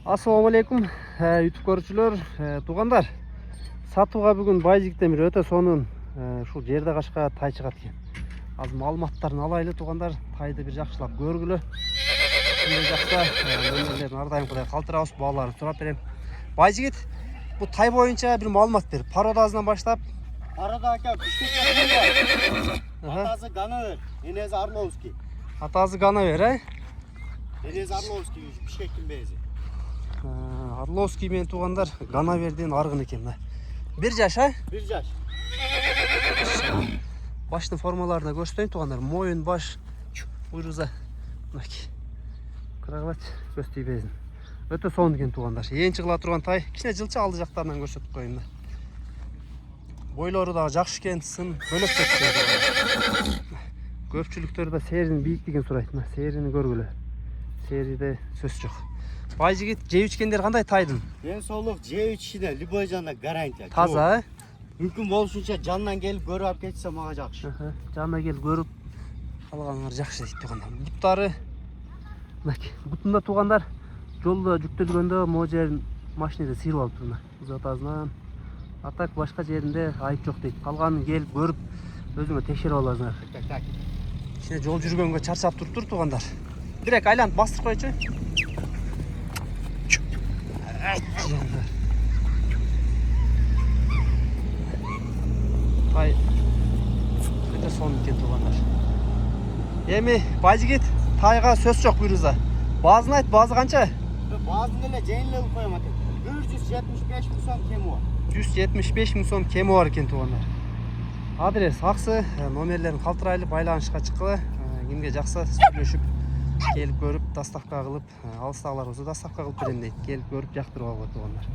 Assalamu alaikum YouTube көрүүчүлөр, туугандар. Сатууга бүгүн Байжигиттен бир өтө сонун ушул жерде кашка тай чыгат экен. Азыр маалыматтарын алайлы туугандар, тайды бир жакшылап көргүлө. Кимде жакса, нөмөрлөрүн ар дайым кудай калтырабыз, бааларын сурап берем. Байжигит, бул тай боюнча бир маалымат бер. Породасынан баштап. Порода ака Бишкектен. Атасы Ганавер, энеси Орловский. Атасы Ганавер, Энеси Орловский, Бишкектин бези. Орловский менен туугандар Ганаверден аргын экен. Бир жаш, Бир жаш. Баштын формаларына көрсөтөйүн туугандар. Моюн, баш, буйруза. Мынакей. Кырагылач көстүй безин. Өтө сонун экен туугандар. Эң чыгыла турган тай. Кичине жылча алды жактарынан көрсөтүп коеюн да. Бойлору да жакшы экен, сын бөлөкчө экен. Көпчүлүктөр да серинин бийиктигин сурайт. Мына серини көргүлө. Сериде сөз жок. Байжигит жеп ичкендер кандай тайдын? Ден соолук жеп ичишине любой жана гарантия. Таза, Мүмкүн болушунча жандан келип көрүп алып кетсе мага жакшы. Жандан келип көрүп алганыңар жакшы дейт туугандар. Буттары мынакей. Бутунда туугандар жолдо жүктөлгөндө могу жерин машинеде сыйрып алып турмун. Затазынан. А так башка жеринде айып жок дейт. Калганын келип көрүп өзүңө текшерип аласыңар. Так. Кичине жол жүргөнгө чарчап туруптур туугандар. Дирек айланып бастырып койчу. Тай өтө сонун экен туугандар. Эми Байжигит тайга сөз жок буйруза. Баазын айт, баазы канча? Баазын эле жеңилеп коем ака. 175 миң сом кеми бар. 175 миң сом кеми бар экен туугандар. Адрес аксы, номерлерин калтырайлы, байланышка чыккыла. Кимге жакса сүйлөшүп келип көрүп, доставка кылып, алыстагылар болсо доставка кылып берем дейт. Келип көрүп жактырып алгыла туугандар.